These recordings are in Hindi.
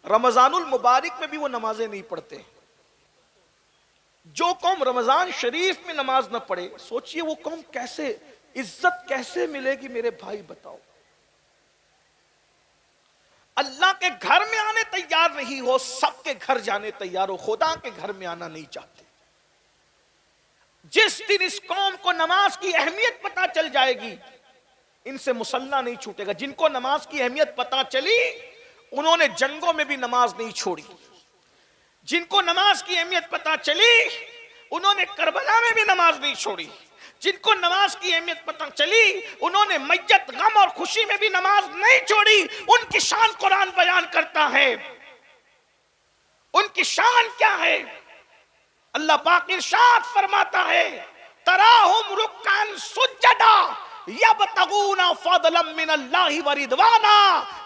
रमजानुल मुबारक में भी वो नमाजें नहीं पढ़ते। जो कौम रमजान शरीफ में नमाज न पढ़े, सोचिए वो कौम कैसे, इज्जत कैसे मिलेगी मेरे भाई बताओ। अल्लाह के घर में आने तैयार नहीं हो, सबके घर जाने तैयार हो, खुदा के घर में आना नहीं चाहते। जिस दिन इस कौम को नमाज की अहमियत पता चल जाएगी, इनसे मुसल्ला नहीं छूटेगा। जिनको नमाज की अहमियत पता चली, उन्होंने जंगों में भी नमाज नहीं छोड़ी। जिनको नमाज की अहमियत पता चली, उन्होंने करबला में भी नमाज नहीं छोड़ी। जिनको नमाज की अहमियत पता चली, उन्होंने मैयत गम और खुशी में भी नमाज नहीं छोड़ी। उनकी शान कुरान बयान करता है। उनकी शान क्या है? अल्लाह पाक इरशाद फरमाता है, तराहुम रुक्कान सुज्जदा यबतगूना फदलन मिनल्लाहि व रिदवाना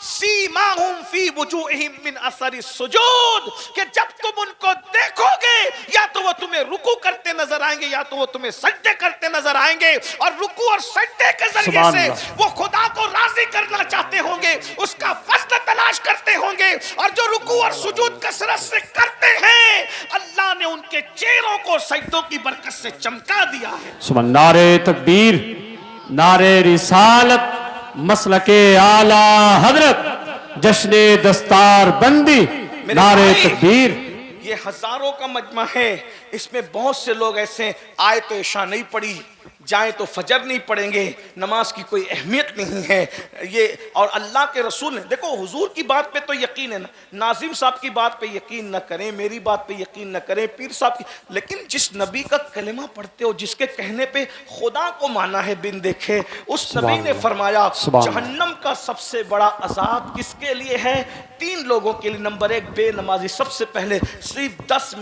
सीमाहुम फी वुजूहिहिम मिन असरि सुजूद। कि जब तुम उनको देखोगे, या तो वो तुम्हें रुकू करते नजर आएंगे, या तो वो तुम्हें सजदे करते नजर आएंगे। और रुकू और सजदे के जरिए से वो खुदा को राजी करना चाहते होंगे, उसका फज़्ल तलाश करते होंगे। और जो रुकू और सुजूद कसरत से करते हैं, अल्लाह ने उनके चेहरों को सजदों की बरकत से चमका दिया है। सुभान। नारे तकबीर, नारे रिसालत, मसलके आला हजरत, जश्ने दस्तार बंदी, नारे तकबीर। ये हजारों का मजमा है, इसमें बहुत से लोग ऐसे आए तो इशा नहीं पड़ी, जाए तो फजर नहीं पढ़ेंगे, नमाज की कोई अहमियत नहीं है ये। और अल्लाह के रसूल ने, देखो हुजूर की बात पे तो यकीन है ना, नाजिम साहब की बात पे यकीन न करें, मेरी बात पे यकीन न करें, पीर साहब की, लेकिन जिस नबी का कलिमा पढ़ते हो, जिसके कहने पे खुदा को माना है बिन देखे, उस नबी ने फरमाया जहन्नम का सबसे बड़ा अजाब किसके लिए है? 3 लोगों के लिए। नंबर 1 बेनमाजी। सबसे पहले सिर्फ 10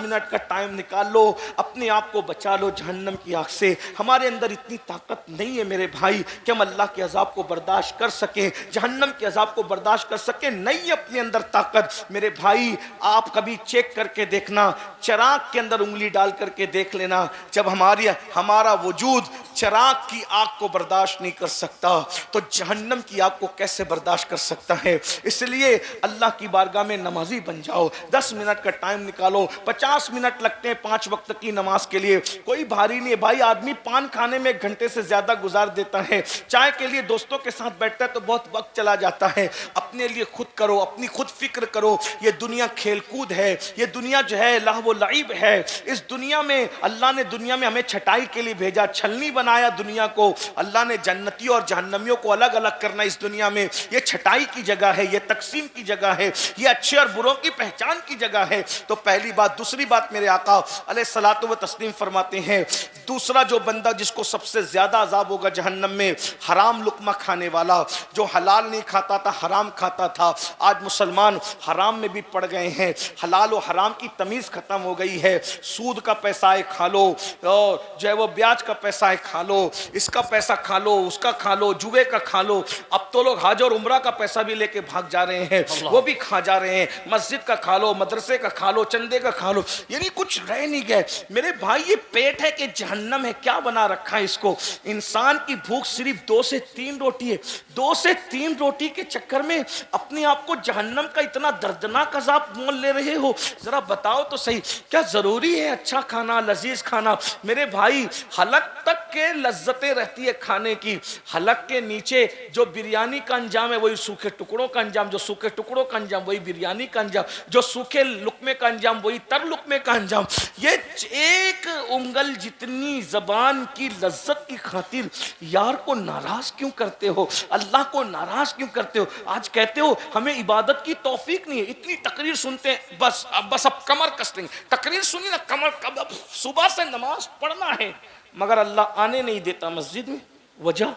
मिनट का टाइम निकाल लो, अपने आप को बचा लो जहन्नम की आग से। हमारे अंदर इतनी ताकत नहीं है मेरे भाई कि हम अल्लाह के अजाब को बर्दाश्त कर सकें, जहन्नम के अजाब को बर्दाश्त कर सकें। नहीं अपने अंदर ताकत मेरे भाई। आप कभी चेक करके देखना, चिराग के अंदर उंगली डाल करके देख लेना, जब हमारा वजूद चिराग की आग को बर्दाश्त नहीं कर सकता, तो जहन्नम की आग को कैसे बर्दाश्त कर सकता है? इसलिए अल्लाह की बारगाह में नमाजी बन जाओ। 10 मिनट का टाइम निकालो। 50 मिनट लगते हैं 5 वक्त की नमाज के लिए, कोई भारी नहीं है भाई। आदमी पान खाने में 1 घंटे से ज्यादा गुजार देता है, चाय के लिए दोस्तों के साथ बैठता है तो बहुत वक्त चला जाता है। अपने लिए खुद करो, अपनी खुद फिक्र करो। ये दुनिया खेलकूद है, ये दुनिया जो है लहव व लईब है। इस दुनिया में अल्लाह ने दुनिया में हमें छटाई के लिए भेजा, छलनी बनाया दुनिया को। अल्लाह ने जन्नती और जहन्नमियों को अलग अलग करना इस दुनिया में, ये छटाई की जगह है, ये तकसीम की जगह है, ये अच्छे और बुरों की पहचान की जगह है। तो पहली बात। दूसरी बात, मेरे आका अलैहिस्सलातु व तस्लीम फरमाते हैं, दूसरा जो बंदा जिसको सबसे ज्यादा अजाब होगा जहन्नम में, हराम लुकमा खाने वाला, जो हलाल नहीं खाता था, हराम खाता था। आज मुसलमान हराम में भी पड़ गए हैं, हलाल और हराम की तमीज खत्म हो गई है। सूद का पैसा है खा लो, और जो है वो ब्याज का पैसा है खा लो, इसका पैसा खा लो, उसका खा लो, जुए का खा लो। अब तो लोग हज और उम्रा का पैसा भी लेके भाग जा रहे हैं, वो भी खा जा रहे हैं। मस्जिद का खा लो, मदरसे का खा लो, चंदे का खा लो, यानी कुछ रह नहीं गए मेरे भाई। ये पेट है कि जहन्नम है, क्या बना रखा है इसको? इंसान की भूख सिर्फ 2 से 3 रोटी है। 2 से 3 रोटी के चक्कर में अपने आप को जहन्नम का इतना दर्दनाक अजाब मोल ले रहे हो। जरा बताओ तो सही, क्या जरूरी है अच्छा खाना, लजीज खाना? मेरे भाई, हलक तक के लज्जतें रहती है खाने की, हलक के नीचे जो बिरयानी का अंजाम है वही सूखे टुकड़ों का अंजाम, जो सूखे टुकड़ों का अंजाम वही बिरयानी का अंजाम, जो सूखे लुकमे का अंजाम वही तर लुकमे का अंजाम। ये एक उंगल जितनी जबान की लज्जत की खातिर यार को नाराज क्यों करते हो? अल्लाह को नाराज क्यों करते हो? आज कहते हो हमें इबादत की तौफीक नहीं है, इतनी तकरीर सुनते हैं, बस अब कमर कस लेंगे। तकरीर सुनी ना, कमर कब सुबह से नमाज पढ़ना है, मगर अल्लाह आने नहीं देता मस्जिद में। वजह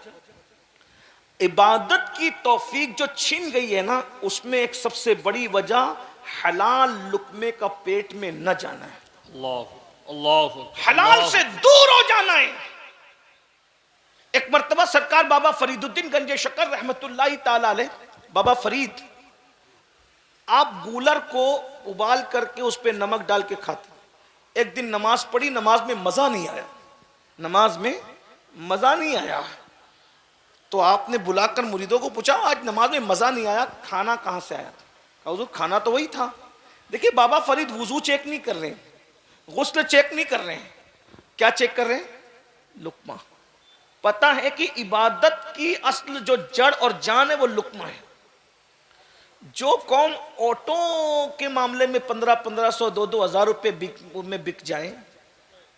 इबादत की तौफीक जो छीन गई है ना, उसमें एक सबसे बड़ी वजह हलाल लुकमे का पेट में न जाना है। हलाल से दूर हो जाना है। एक मर्तबा सरकार बाबा फरीदुद्दीन गंजे शकर रहमतुल्लाहि ताला अलैह, बाबा फरीद, आप गूलर को उबाल करके उस पर नमक डाल के खाते। एक दिन नमाज पढ़ी, नमाज में मजा नहीं आया, नमाज में मजा नहीं आया, तो आपने बुलाकर मुरीदों को पूछा आज नमाज में मजा नहीं आया, खाना कहां से आया? हुजूर खाना तो वही था। देखिए बाबा फरीद वुजू चेक नहीं कर रहे हैं, गुस्ल चेक नहीं कर रहे हैं, क्या चेक कर रहे हैं? लुक्मा। पता है कि इबादत की असल जो जड़ और जान है वो लुक्मा है। जो कौम ऑटो के मामले में 1500 2-2 हज़ार रुपए में बिक जाए,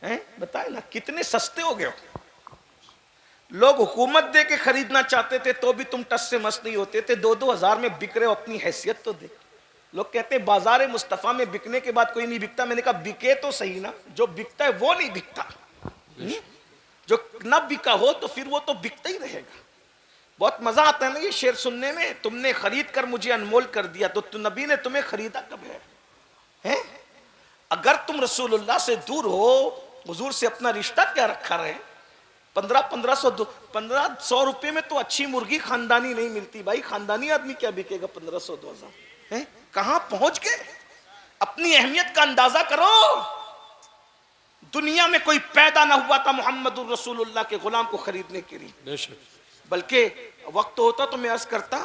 हैं बताए ना कितने सस्ते हो गए हो। लोग हुकूमत दे के खरीदना चाहते थे तो भी तुम टस से मस नहीं होते थे, 2-2 हज़ार में बिक रहे हो, अपनी हैसियत तो देख। लोग कहते हैं बाजार मुस्तफ़ा में बिकने के बाद कोई नहीं बिकता। मैंने कहा बिके तो सही ना, जो बिकता है वो नहीं बिकता। जो न बिका हो तो फिर वो तो बिकता ही रहेगा। बहुत मजा आता है ना ये शेर सुनने में, तुमने खरीद कर मुझे अनमोल कर दिया, तो नबी ने तुम्हें खरीदा कब है? अगर तुम रसूलुल्लाह से दूर हो, हुजूर से अपना रिश्ता क्या रखा रहे? 1500 रुपए में तो अच्छी मुर्गी खानदानी नहीं मिलती भाई। खानदानी आदमी क्या बिकेगा 1500-2000? कहां पहुंच गए? अपनी अहमियत का अंदाजा करो। दुनिया में कोई पैदा ना हुआ था मोहम्मदुर रसूलुल्लाह के गुलाम को खरीदने के लिए। बल्कि वक्त होता तो मैं अर्ज करता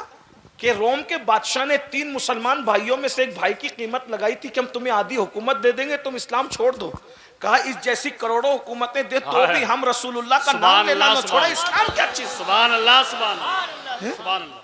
कि रोम के बादशाह ने 3 मुसलमान भाइयों में से एक भाई की कीमत लगाई थी कि हम तुम्हें आधी हुकूमत दे देंगे, तुम इस्लाम छोड़ दो। कहा इस जैसी करोड़ों हुकूमतें दे तो भी हम रसूलुल्लाह का नाम लेना न छोड़ा। इस्लाम क्या चीज? सुभान अल्लाह, सुभान अल्लाह।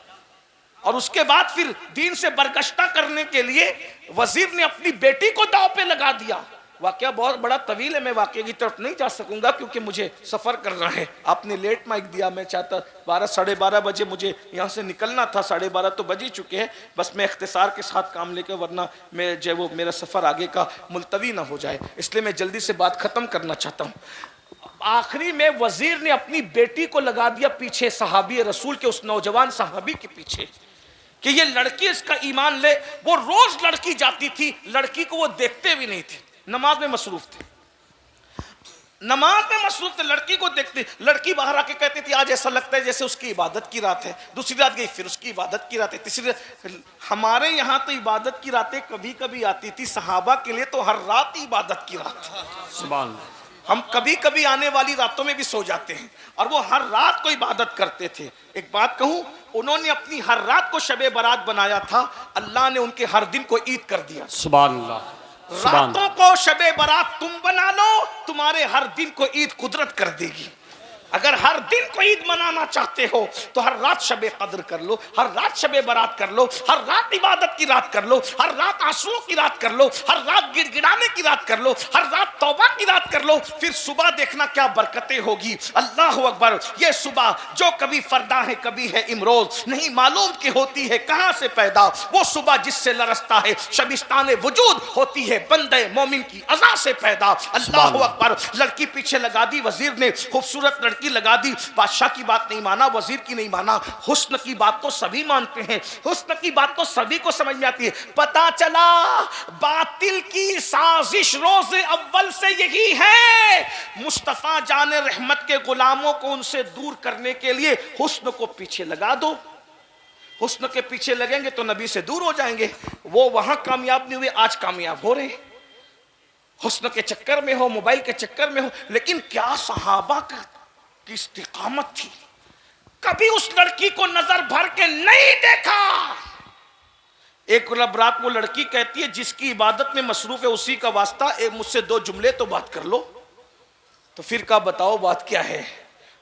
और उसके बाद फिर दीन से बरगश्ता करने के लिए वजीर ने अपनी बेटी को दांव पे लगा दिया। वाकया बहुत बड़ा तवील है, मैं वाकये की तरफ नहीं जा सकूंगा क्योंकि मुझे सफर करना है। आपने लेट माइक दिया, मैं चाहता 12 साढ़े 12 बजे मुझे यहाँ से निकलना था, 12:30 तो बज ही चुके हैं। बस मैं इख्तिसार के साथ काम लेकर, वरना मैं जो वो मेरा सफर आगे का मुलतवी ना हो जाए, इसलिए मैं जल्दी से बात खत्म करना चाहता हूँ। आखिरी में वजीर ने अपनी बेटी को लगा दिया पीछे सहाबी रसूल के, उस नौजवान सहाबी के पीछे कि ये लड़की इसका ईमान ले। वो रोज लड़की जाती थी, लड़की को वो देखते भी नहीं थे, नमाज में मसरूफ थे, नमाज में मसरूफ थे, लड़की को देखते। लड़की बाहर आके कहती थी आज ऐसा लगता है जैसे उसकी इबादत की रात है। दूसरी रात गई फिर उसकी इबादत की रात है, तीसरी रात। हमारे यहाँ तो इबादत की रातें कभी कभी आती थी, सहाबा के लिए तो हर रात इबादत की रात है। सुभान अल्लाह। हम कभी कभी आने वाली रातों में भी सो जाते हैं और वो हर रात को इबादत करते थे। एक बात कहूं, उन्होंने अपनी हर रात को शबे बारात बनाया था, अल्लाह ने उनके हर दिन को ईद कर दिया। सुभान अल्लाह। रातों को शबे बारात तुम बना लो, तुम्हारे हर दिन को ईद कुदरत कर देगी। अगर हर दिन को ईद मनाना चाहते हो तो हर रात शबे कद्र कर लो, हर रात शबे बारात कर लो, हर रात इबादत की रात कर लो, हर रात आंसुओं की रात कर लो, हर रात गिड़गिड़ाने की रात कर लो, हर रात तौबा की रात कर लो। फिर सुबह देखना क्या बरकतें होगी। अल्लाह अकबर। ये सुबह जो कभी फरदा है कभी है इमरोज, नहीं मालूम कि होती है कहां से पैदा। वो सुबह जिससे लरसता है शबिस्तान वजूद, होती है बंदे मोमिन की अज़ा से पैदा। अल्लाह अकबर। लड़की पीछे लगा दी वजीर ने, खूबसूरत लड़की लगा दी। बादशाह की बात नहीं माना, वजीर की नहीं माना। हुस्न की बात तो सभी मानते हैं, हुस्न की बात तो सभी को समझ में आती है। पता चला बातिल की साजिश रोज अव्वल से यही है, मुस्तफा जाने रहमत के गुलामों को उनसे दूर करने के लिए हुस्न को पीछे लगा दो। हुस्न के पीछे लगेंगे तो नबी से दूर हो जाएंगे। वो वहां कामयाब नहीं हुए, आज कामयाब हो रहे। हुस्न के चक्कर में हो, मोबाइल के चक्कर में हो। लेकिन क्या सहाबा की इस्तिकामत थी, कभी उस लड़की को नजर भर के नहीं देखा। एक रात वो लड़की कहती है जिसकी इबादत में मसरूफ है उसी का वास्ता, एक मुझसे 2 जुमले तो बात कर लो। तो फिर कहा बताओ बात क्या है।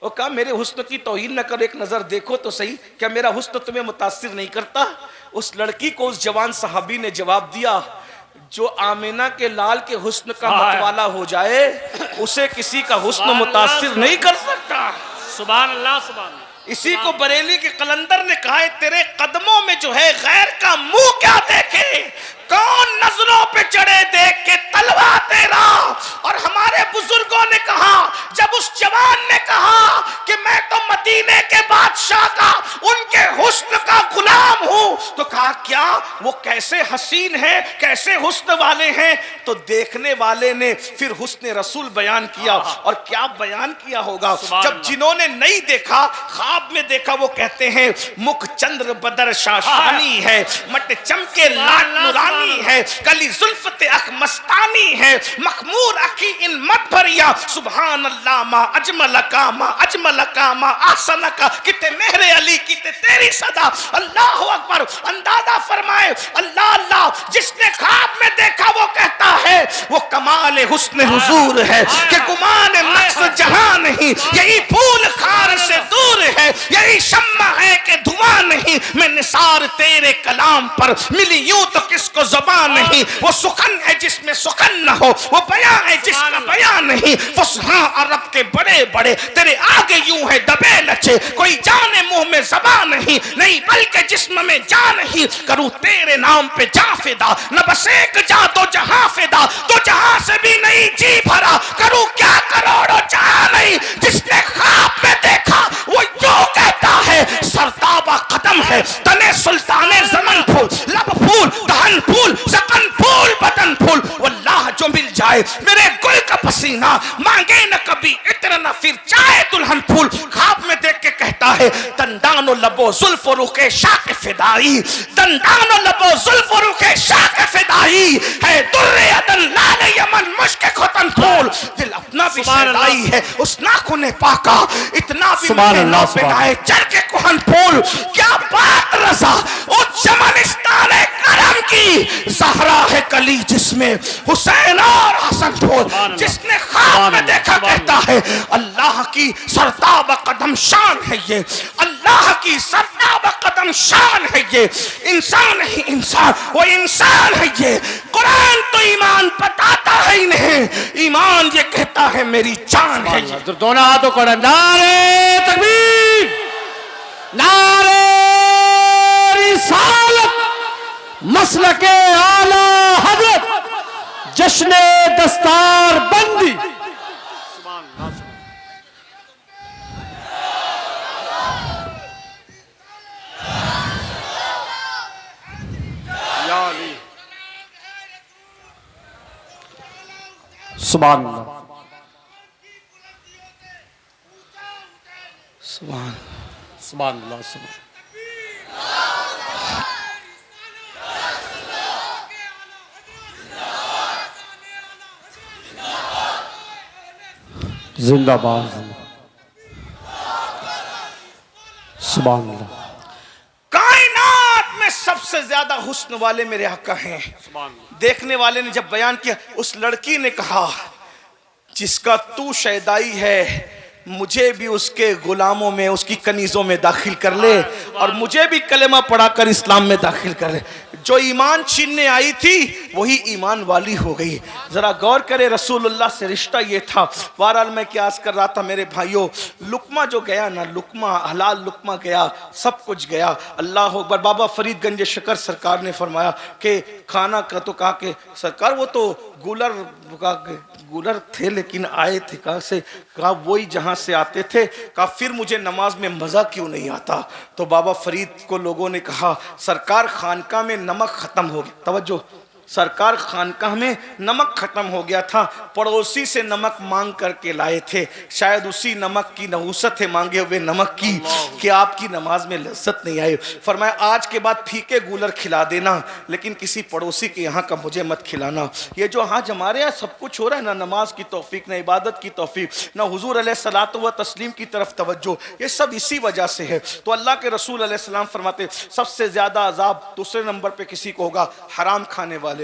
वो कहा मेरे हुस्न की तौहीन न कर, एक नजर देखो तो सही, क्या मेरा हुस्न तुम्हें मुतासिर नहीं करता। उस लड़की को उस जवान सहाबी ने जवाब दिया, जो आमिना के लाल के हुस्न का मतवाला हो जाए उसे किसी का हुस्न मुतासिर नहीं कर सकता। सुभान अल्लाह, सुभान। इसी को बरेली के कलंदर ने कहा है, तेरे कदमों में जो है गैर का मुंह क्या देखे, कौन नजरों पे चढ़े देख के तलवा तेरा। और हमारे बुजुर्गों ने कहा, जब उस जवान ने कहा कि मैं तो मदीने के बादशाह का, उनके हुस्न का गुलाम हूं, तो कहा क्या वो कैसे हसीन है, कैसे हुस्न वाले हैं। तो देखने वाले ने फिर हुस्न रसूल बयान किया। और क्या बयान किया होगा, जब जिन्होंने नहीं देखा ख्वाब में देखा, वो कहते हैं मुख चंद्र बदर शाशानी है, मट चमके लाट नुरानी है, कली जुल्फते अख मस्तानी है, मखमूर अखी इन मत भरिया। सुभान अल्लाह मा अजमल का मा अजमल का मा आसन का, किते मेहरे अली किते तेरी सदा। अल्लाह अकबर। अंदाजा फरमाए अल्लाह अल्लाह। जिसने ख्वाब में देखा वो कहता है वो कमाल हुस्न हुजूर है कि गुमान मकसद जहां नहीं, यही फूल खार से दूर है, यही शम्मा है कि धुआं नहीं। मैं निसार तेरे कलाम पर मिली यूं तो किसको ज़बान नहीं। वो सुखन है जिसमें सुखन न हो, वो बयां है जिसका बयां नहीं। फुसहा अरब के बड़े बड़े तेरे आगे यूं है दबे लचे, कोई जाने मुंह में ज़बान नहीं बल्कि जिस्म में जान ही। करूं तेरे नाम पे जा फिदा, न बस एक जा तो जहां फिदा, तो जहां से भी नहीं जी भरा। करूं क्या करोड़ों जहां नहीं। जिसने ख्वाब में देखा वो यूं कहता है सरताबा कदम है तने सुल्ताने ज़मन फूल, लब फूल दहन फूल सकन फूल बदन फूल। वल्लाह जो मिल जाए मेरे गुल का पसीना, मांगे न कभी इत्र न फिर चाहे दुल्हन फूल। ख्वाब में देख के कहता है दंदानो लबो जुल्फ रुखे शाक फिदाई, दंदानो लबो जुल्फ रुखे शाक फिदाई है दुर्रे अदन लाल यमन मुश्क खुतन फूल। दिल अपना भी शैदाई है उस नाखुने पाका, इतना भी महीनों पे आए चल के कुहन फूल। क्या बात रजा उस चमनिस्तान करम की, ज़हरा है कली जिसमें हुसैन और हसन फूल। जिसने ख्वाब में देखा कहता है अल्लाह की सरताब कदम शान है ये, अल्लाह की सरताब कदम शान है ये। इंसान ही इंसान, वो इंसान है ये। कुरान तो ईमान बताता है ही नहीं, ईमान ये कहता है मेरी जान है ये। दोनों हाथों को नारे तकबीर, नारे रिसालत, मसलके आला हजरत, जश्ने दस्तार बंदी। सुभान अल्लाह, सुभान सुभान अल्लाह, सुभान। जिंदाबाद, सुभान अल्लाह। कायनात में सबसे ज्यादा हुस्न वाले मेरे आका हैं। देखने वाले ने जब बयान किया, उस लड़की ने कहा जिसका तू शैदाई है मुझे भी उसके गुलामों में, उसकी कनीजों में दाखिल कर ले और मुझे भी कलेमा पढ़ाकर इस्लाम में दाखिल कर ले। जो ईमान छीनने आई थी वही ईमान वाली हो गई। जरा गौर करे रसूलुल्लाह से रिश्ता ये था। बहरहाल मैं क्या कर रहा था मेरे भाइयों, लुकमा जो गया ना, लुकमा हलाल लुकमा गया, सब कुछ गया। अल्लाह अकबर। बाबा फरीद गंज शकर सरकार ने फरमाया कि खाना का तो कहा कि सरकार वो तो गुलर थे लेकिन आए थे कहाँ से, कहा वही जहाँ से आते थे। कहा फिर मुझे नमाज में मज़ा क्यों नहीं आता। तो बाबा फरीद को लोगों ने कहा सरकार खानका में नमक ख़त्म हो गया। तवज्जो, सरकार खानकाह में नमक ख़त्म हो गया था, पड़ोसी से नमक मांग करके लाए थे। शायद उसी नमक की नहुसत है मांगे हुए नमक की कि आपकी नमाज में लज्जत नहीं आई। फरमाया आज के बाद फीके गूलर खिला देना लेकिन किसी पड़ोसी के यहाँ का मुझे मत खिलाना। ये जो आज हमारे यहाँ सब कुछ हो रहा है ना, नमाज की तौफीक, ना इबादत की तौफीक, ना हुजूर अलैहिस्सलातु व तस्लीम की तरफ तवज्जो, ये सब इसी वजह से है। तो अल्लाह के रसूल अलैहिस्सलाम फरमाते सबसे ज़्यादा अजाब दूसरे नंबर पर किसी को होगा, हराम खाने वाले।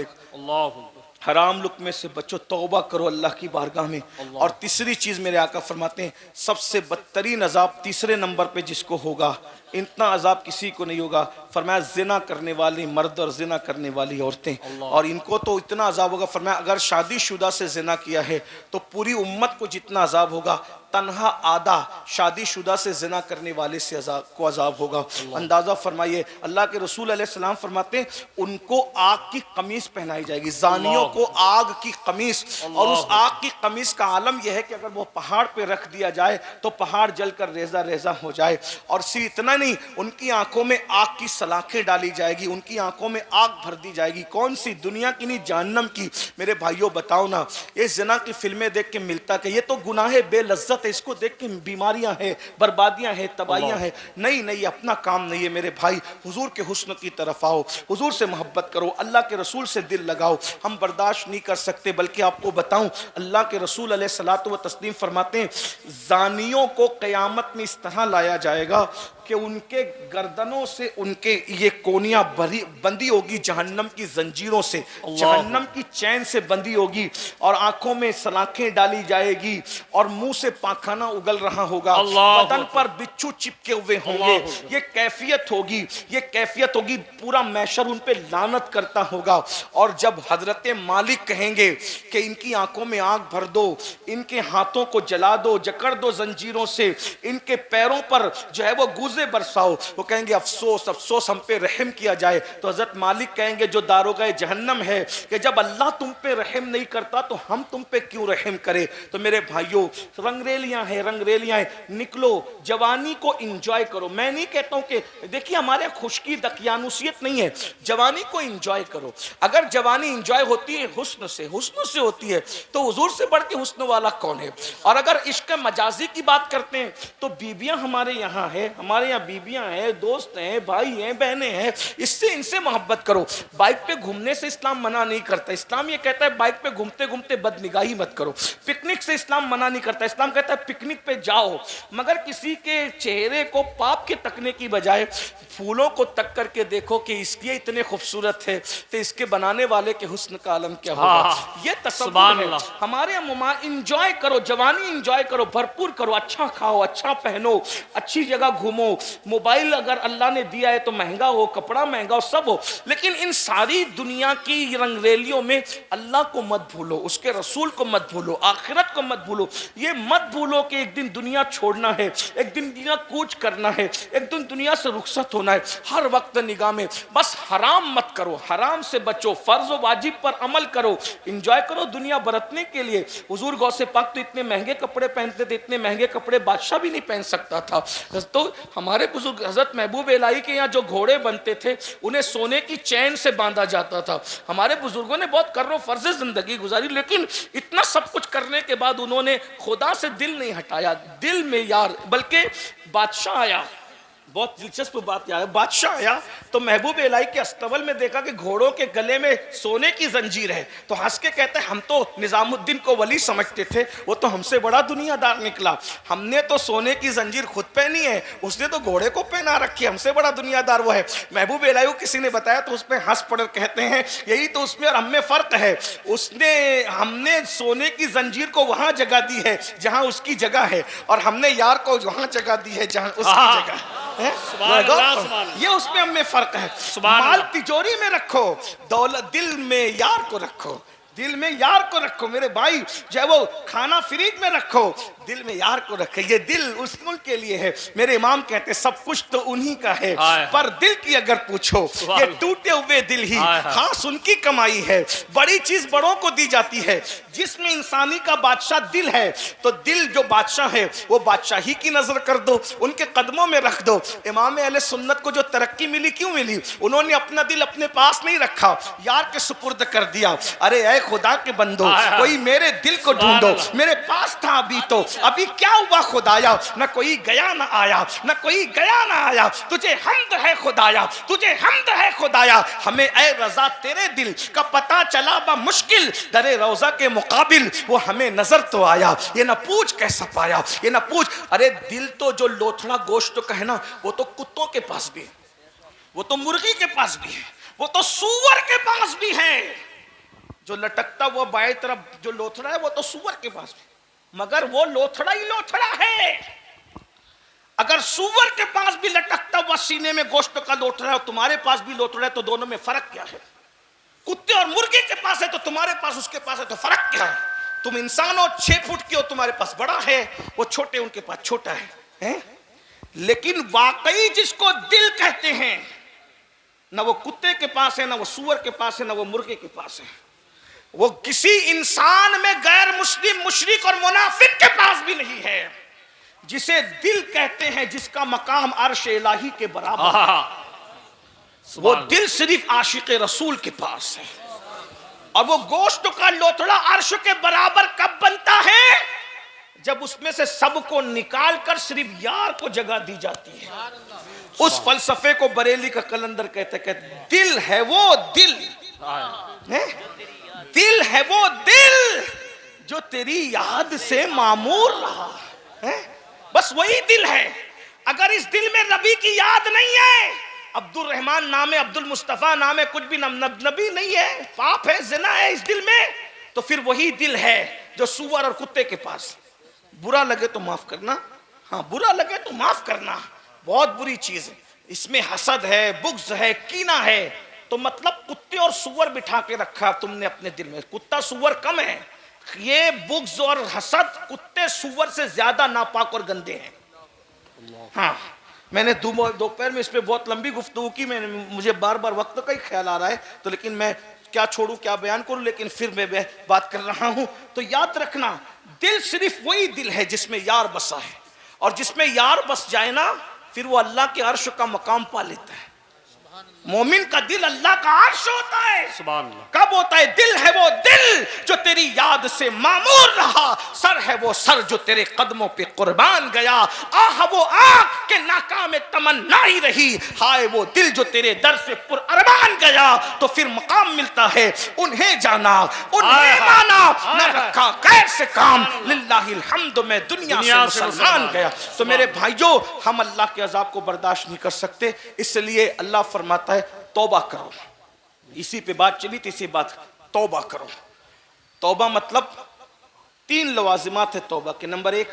हराम लुक़मे से बचो, तौबा करो अल्लाह की बारगाह में। और तीसरी चीज़ मेरे आका फरमाते हैं सबसे बदतरीन अजाब तीसरे नंबर पे जिसको होगा, इतना अजाब किसी को नहीं होगा। फरमाया जिना करने वाली मर्द और जिना करने वाली औरतें, और इनको तो इतना अजाब होगा। फरमाया अगर शादीशुदा से जिना किया है तो पूरी उम्मत को जितना अजाब होगा, तन्हा आधा शादीशुदा से जिना करने वाले से अजाब होगा। अंदाज़ा फरमाइए। अल्लाह के रसूल अलैहिस्सलाम फरमाते हैं उनको आग की कमीज पहनाई जाएगी, जानियों को आग की कमीज। और उस आग की कमीज का आलम यह है कि अगर वो पहाड़ पे रख दिया जाए तो पहाड़ जलकर रेजा रेजा हो जाए। और सिर्फ इतना नहीं, उनकी आंखों में आग की सलाखें डाली जाएगी, उनकी आंखों में आग भर दी जाएगी। कौन सी, दुनिया की नहीं जहन्नम की। मेरे भाइयों बताओ ना, ये ज़िना की फिल्में देख के मिलता कि ये तो गुनाह बेलज्जत है, इसको देख के बीमारियां हैं, बर्बादियां हैं, तबाहियां हैं। नहीं नहीं, अपना काम नहीं है मेरे भाई। हुजूर के हुस्न की तरफ आओ, हुजूर से मोहब्बत करो, अल्लाह के रसूल से दिल लगाओ। हम बर्दाश्त नहीं कर सकते। बल्कि आपको बताऊं, अल्लाह के रसूल अलैहिस्सलातु व तस्लीम फरमाते हैं जानियों को क़यामत में इस तरह लाया जाएगा कि उनके गर्दनों से उनके ये कोनियां बंदी होगी जहन्नम की जंजीरों से, जहन्नम की चैन से बंदी होगी, और आंखों में सलाखें डाली जाएगी और मुंह से पाखाना उगल रहा होगा, बदन पर बिच्छू चिपके हुए होंगे। ये कैफियत होगी, ये कैफियत होगी, पूरा मैशर उन पे लानत करता होगा। और जब हजरत मालिक कहेंगे कि इनकी आंखों में आग भर दो, इनके हाथों को जला दो, जकड़ दो जंजीरों से, इनके पैरों पर जो है वो गूजे बरसाओ, वो कहेंगे अफसोस अफसोस हम पे रहम किया जाए। तो हजरत मालिक कहेंगे जो दारोगा जहन्नम है कि जब अल्लाह तुम पे रहम नहीं करता तो हम तुम पे क्यों रहम करे। तो मेरे भाइयों, रंगरेलियां हैं, रंगरेलियां हैं, निकलो, जवानी को इंजॉय करो। मैं नहीं कहता हूं कि देखिए हमारे खुशकी दकियानुसियत नहीं है, जवानी को इंजॉय करो। अगर जवानी इंजॉय होती है हुस्न से होती है तो हुजूर से बढ़ के हुस्न वाला कौन है। और अगर इश्क मजाजी की बात करते हैं तो बीबियां हमारे यहाँ है, हमारे यहाँ बीबियां हैं, दोस्त हैं, भाई हैं, बहनें हैं, इससे इनसे मोहब्बत करो। बाइक पे घूमने से इस्लाम मना नहीं करता, इस्लाम ये कहता है बाइक पे घूमते घूमते बदनिगाही मत करो। पिकनिक से इस्लाम मना नहीं करता, इस्लाम कहता है पिकनिक पे जाओ, मगर किसी के चेहरे को पाप के तकने की बजाय फूलों को तक करके देखो कि इसके इतने खूबसूरत है तो इसके बनाने वाले के हुस्न का आलम क्या होगा। ये तसव्वुर है हमारे यहाँ। इंजॉय करो, जवानी इंजॉय करो, भरपूर करो, अच्छा खाओ, अच्छा पहनो, अच्छी जगह घूमो। मोबाइल अगर अल्लाह ने दिया है तो महंगा हो, कपड़ा महंगा हो, सब हो, लेकिन इन सारी दुनिया की रंगरेलियों में अल्लाह को मत भूलो, उसके रसूल को मत भूलो, आखिरत को मत भूलो। ये मत भूलो कि एक दिन दुनिया छोड़ना है, एक दिन दुनिया कूच करना है, एक दिन दुनिया से रुखसत होना है। हर वक्त निगाह में बस हराम मत करो, हराम से बचो, फर्ज व वाजिब पर अमल करो, इंजॉय करो दुनिया बरतने के लिए। हुजूर गौसे पाक तो इतने महंगे कपड़े पहनते थे, इतने महंगे कपड़े बादशाह भी नहीं पहन सकता था। तो हमारे बुजुर्ग हजरत महबूब इलाही के यहाँ जो घोड़े बनते थे उन्हें सोने की चैन से बांधा जाता था। हमारे बुजुर्गों ने बहुत कर्रो फर्ज जिंदगी गुजारी, लेकिन इतना सब कुछ करने के बाद उन्होंने खुदा से दिल नहीं हटाया। दिल में यार, बल्कि बादशाह आया, बहुत दिलचस्प बात यह है, बादशाह आया तो महबूब इलाही के अस्तबल में देखा कि घोड़ों के गले में सोने की जंजीर है, तो हंस के कहते हैं हम तो निजामुद्दीन को वली समझते थे, वो तो हमसे बड़ा दुनियादार निकला, हमने तो सोने की जंजीर खुद पहनी है, उसने तो घोड़े को पहना रखी है, हमसे बड़ा दुनियादार वो है। महबूब इलाही को किसी ने बताया तो उसमें हंस पड़ कहते हैं यही तो उसमें और हमें फर्क है, हमने सोने की जंजीर को वहां जगह दी है जहां उसकी जगह है, और हमने यार को वहां जगह दी है जहां उसकी जगह है। ये उसमें हमें फर्क है। माल तिजोरी में रखो, दौलत दिल में यार को रखो, दिल में यार को रखो मेरे भाई, चाहे वो खाना फ्रिज में रखो, दिल में यार को रखे। ये दिल उनके लिए है। मेरे इमाम कहते सब कुछ तो उन्हीं का है, पर दिल की अगर पूछो ये टूटे हुए दिल ही खास उनकी कमाई है। बड़ी चीज बड़ों को दी जाती है, जिसमें इंसानी का बादशाह दिल है, तो दिल जो बादशाह है वो बादशाही की नजर कर दो, उनके कदमों में रख दो। इमाम अहले सुन्नत को जो तरक्की मिली क्यों मिली? उन्होंने अपना दिल अपने पास नहीं रखा, यार के सुपुर्द कर दिया। अरे ऐ खुदा के बंदो, कोई मेरे दिल को ढूंढो, मेरे पास था अभी तो, अभी क्या हुआ खुदाया, न कोई गया न आया, न कोई गया न आया, तुझे हम्द है खुदाया, तुझे हम्द है खुदाया। हमें ऐ रजा तेरे दिल का पता चला बा मुश्किल, दरे रोजा के मुकाबिल वो हमें नजर तो आया, ये न पूछ कैसा पाया, ये न पूछ। अरे दिल तो जो लोथड़ा गोश्त का है ना, वो तो कुत्तों के पास भी है, वो तो मुर्गी के पास भी है, वो तो सूअर के पास भी है। जो लटकता हुआ बाएं तरफ जो लोथड़ा है वो तो सूअर के पास भी, मगर वो लोथड़ा ही लोथड़ा है। अगर सूअर के पास भी लटकता हुआ सीने में गोश्त का लोथड़ा है और तुम्हारे पास भी लोथड़ा है, तो दोनों में फर्क क्या है? कुत्ते और मुर्गे के पास है तो तुम्हारे पास उसके पास है तो फर्क क्या है? तुम इंसान हो, 6 फुट के हो, तुम्हारे पास बड़ा है, वो छोटे उनके पास छोटा है? लेकिन वाकई जिसको दिल कहते हैं, ना वो कुत्ते के पास है, ना वो सूअर के पास है, ना वो मुर्गे के पास है। वो किसी इंसान में गैर मुस्लिम, मुशरिक और मुनाफिक के पास भी नहीं है। जिसे दिल कहते हैं, जिसका मकाम अर्श इलाही के बराबर, वो दिल सिर्फ आशिक रसूल के पास है। और वो गोश्त का लोथड़ा अर्श के बराबर कब बनता है? जब उसमें से सबको निकालकर सिर्फ यार को जगह दी जाती है। उस फलसफे को बरेली का कलंदर कहते दिल है वो दिल है? दिल है वो दिल जो तेरी याद से मामूर रहा है, बस वही दिल है। अगर इस दिल में नबी की याद नहीं है, अब्दुल रहमान नाम है, अब्दुल मुस्तफा नाम है, कुछ भी नबी नहीं है, पाप है, जिना है इस दिल में, तो फिर वही दिल है जो सूअर और कुत्ते के पास। बुरा लगे तो माफ करना, हाँ बुरा लगे तो माफ करना, बहुत बुरी चीज है। इसमें हसद है, बुग़्ज़ है, कीना है, तो मतलब कुत्ते और सूअर बिठा के रखा तुमने अपने दिल में। कुत्ता सूअर कम है, ये बुग़्ज़ और हसद कुत्ते सूअर से ज्यादा नापाक और गंदे हैं। हाँ, मैंने दोपहर में इस पे बहुत लंबी गुफ्तगू की, मुझे बार बार वक्त का ही ख्याल आ रहा है, तो लेकिन मैं क्या छोड़ूं क्या बयान करूं, लेकिन फिर मैं बात कर रहा हूं। तो याद रखना, दिल सिर्फ वही दिल है जिसमें यार बसा है, और जिसमें यार बस जाए ना, फिर वो अल्लाह के अर्श का मकाम पा लेता है। मोमिन का दिल अल्लाह का अर्श होता है। सुभान अल्लाह। कब होता है? दिल है वो दिल जो तेरी याद से मामूर रहा, सर है वो सर जो तेरे कदमों पे कुर्बान गया, आह वो आँख के नाकाम में तमन्ना ही रही, हाय वो दिल जो तेरे दर से पुरअरमान गया। तो फिर मकाम मिलता है, उन्हें जाना, उन्हें माना, न रखा गैर से काम, लिल्लाहिल हम्द, मैं दुनिया से मुसलमान गया। तो मेरे भाइयों, हम अल्लाह के अजाब को बर्दाश्त नहीं कर सकते, इसलिए अल्लाह फरमाता है तौबा करो। इसी पे बात चली थी, इसी बात, तौबा करो। तौबा मतलब 3 लवाजिमात है तौबा के। नंबर 1,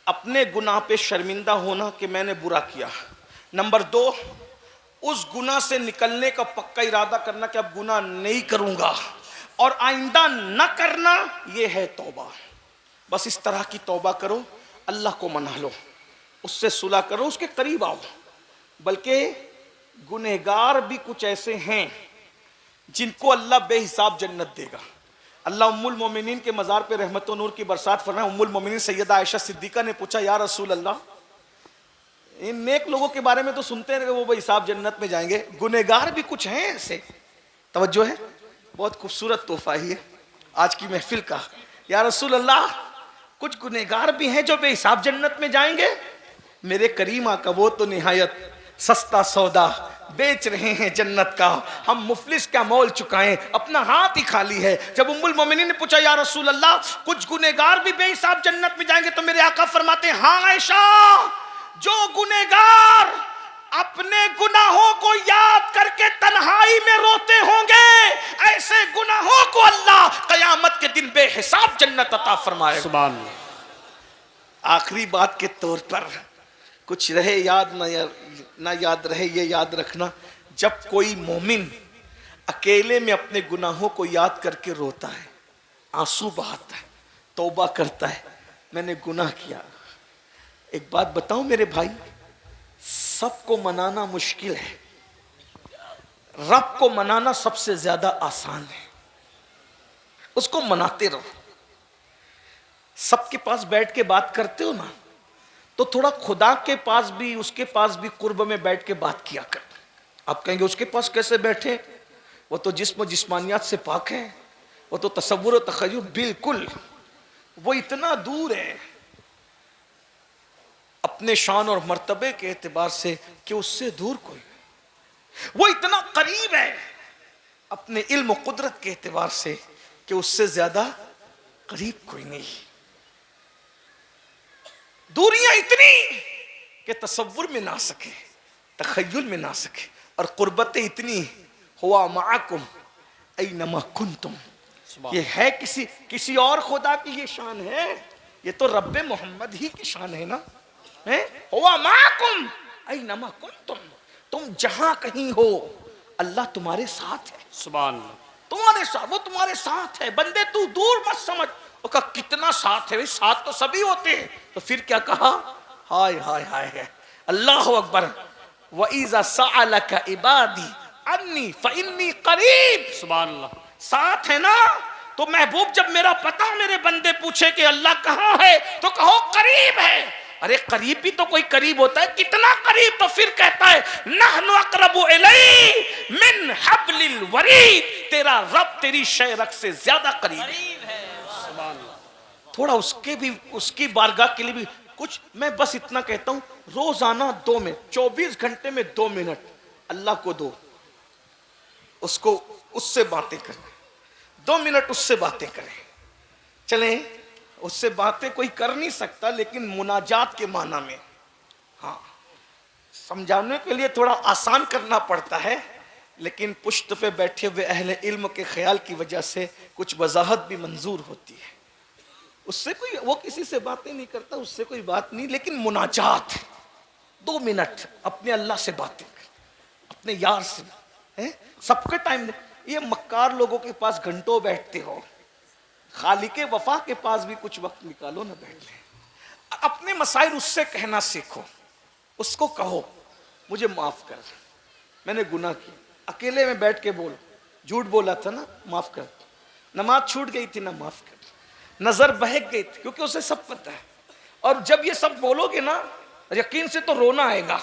अपने गुनाह पे शर्मिंदा होना कि मैंने बुरा किया। नंबर 2, उस गुनाह से निकलने का पक्का इरादा करना कि अब गुनाह नहीं करूंगा और आइंदा न करना, यह है तौबा। बस इस तरह की तौबा करो, अल्लाह को मना लो, उससे सुलह करो, उसके करीब आओ। बल्कि गुनहगार भी कुछ ऐसे हैं जिनको अल्लाह बेहिसाब जन्नत देगा। अल्लाह उम्मुल मोमिनीन के मज़ार पे रहमत और नूर की बरसात फरमाए। उम्मुल मोमिनीन सैयदा आयशा सिद्दीका ने पूछा, या रसूल अल्लाह, इन नेक लोगों के बारे में तो सुनते हैं कि वो बेहिसाब जन्नत में जाएंगे, गुनहगार भी कुछ हैं ऐसे? तवज्जो है, बहुत खूबसूरत तोहफा ही है आज की महफिल का। या रसूल अल्लाह, कुछ गुनहगार भी हैं जो बेहिसाब जन्नत में जाएंगे? मेरे करीम आका वो तो निहायत सस्ता सौदा बेच रहे हैं जन्नत का, हम मुफलिस का मोल चुकाएं, अपना हाथ ही खाली है। जब उम्मुल मोमिनीन ने पूछा, या रसूल अल्लाह, कुछ गुनहगार भी बेहिसाब जन्नत में जाएंगे? तो मेरे आका फरमाते हैं, हाँ आयशा, जो गुनहगार अपने गुनाहों को याद करके तन्हाई में रोते होंगे, ऐसे गुनाहों को अल्लाह कयामत के दिन बेहिसाब जन्नत अता फरमाएगा। सुभान अल्लाह। आखिरी बात के तौर पर कुछ रहे याद ना याद रहे, ये याद रखना, जब कोई मोमिन अकेले में अपने गुनाहों को याद करके रोता है, आंसू बहाता है, तौबा करता है, मैंने गुनाह किया। एक बात बताऊं मेरे भाई, सबको मनाना मुश्किल है, रब को मनाना सबसे ज्यादा आसान है। उसको मनाते रहो। सबके पास बैठ के बात करते हो ना, तो थोड़ा खुदा के पास भी, उसके पास भी कुर्ब में बैठ के बात किया कर। आप कहेंगे उसके पास कैसे बैठे, वो तो जिस्म जिस्मानियात से पाक है, वो तो तसव्वुर और तखय्युल, बिल्कुल वो इतना दूर है अपने शान और मर्तबे के एतबार से कि उससे दूर कोई, वो इतना करीब है अपने इल्म और कुदरत के एतबार से कि उससे ज्यादा करीब कोई नहीं। दूरियां इतनी कि तसव्वुर में ना सके, तखय्युल में ना सके, और कुर्बतें इतनी, हुआ माकुम ऐनमा कुंतुम, ये है किसी और खुदा की ये शान है, ये तो रब्बे मोहम्मद ही की शान है ना, है हुआ माकुम ऐनमा कुंतुम, तुम जहां कहीं हो अल्लाह तुम्हारे साथ है। सुभान अल्लाह। तुम्हारे साथ, वो तुम्हारे साथ है। बंदे तू दूर मत समझ, उसका कितना साथ है, साथ तो सभी होते हैं। तो फिर क्या कहा, हाय हाय हाय है, अल्लाह अकबर, व इज़ा सअलका इबादी अन्नी फइन्नी करीब। सुभान अल्लाह। साथ है ना, तो महबूब जब मेरा पता मेरे बंदे पूछे कि अल्लाह कहाँ है, तो कहो करीब है। अरे करीब भी तो कोई करीब होता है, कितना करीब, तो फिर कहता है नहनु अक़रबु इलैहि मिन हब्लिल वरीद, तेरा रब तेरी शहरक से ज्यादा करीब है। थोड़ा उसके भी, उसकी बारगाह के लिए भी कुछ, मैं बस इतना कहता हूं, रोजाना 2 मिनट, 24 घंटे में 2 मिनट अल्लाह को दो, उसको, उससे बातें करें, 2 मिनट उससे बातें करें। चलें, उससे बातें कोई कर नहीं सकता, लेकिन मुनाजात के माना में हाँ, समझाने के लिए थोड़ा आसान करना पड़ता है, लेकिन पुश्त पे बैठे हुए अहले इल्म के ख्याल की वजह से कुछ वजाहत भी मंजूर होती है। उससे कोई, वो किसी से बातें नहीं करता, उससे कोई बात नहीं, लेकिन मुनाजात 2 मिनट अपने अल्लाह से बातें कर, अपने यार से है, सबके टाइम दे। ये मक्कार लोगों के पास घंटों बैठते हो, खालिके वफा के पास भी कुछ वक्त निकालो ना, बैठ ले। अपने मसाइल उससे कहना सीखो, उसको कहो मुझे माफ कर, मैंने गुनाह किया, अकेले में बैठ के बोलो, झूठ बोला था ना, माफ कर, नमाज छूट गई थी ना, माफ कर, नजर बहक गई थी, क्योंकि उसे सब पता है। और जब ये सब बोलोगे ना, यकीन से तो रोना आएगा,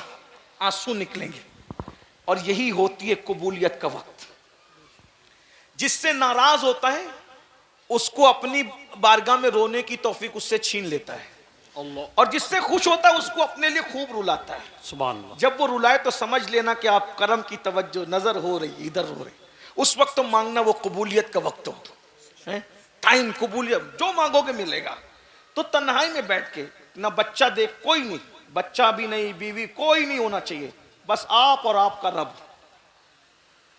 आंसू निकलेंगे, और यही होती है कबूलियत का वक्त। जिससे नाराज होता है उसको अपनी बारगाह में रोने की तौफीक उससे छीन लेता है अल्लाह, और जिससे खुश होता है उसको अपने लिए खूब रुलाता है। सुभान अल्लाह। जब वो रुलाए तो समझ लेना कि आप करम की तवज्जो नजर हो रही, इधर हो रही, उस वक्त तो मांगना वो कबूलियत का वक्त हो है, टाइम कबूलियत, जो मांगोगे मिलेगा। तो तन्हाई में बैठ के, ना बच्चा देख, कोई नहीं, बच्चा भी नहीं, बीवी कोई नहीं होना चाहिए, बस आप और आपका रब।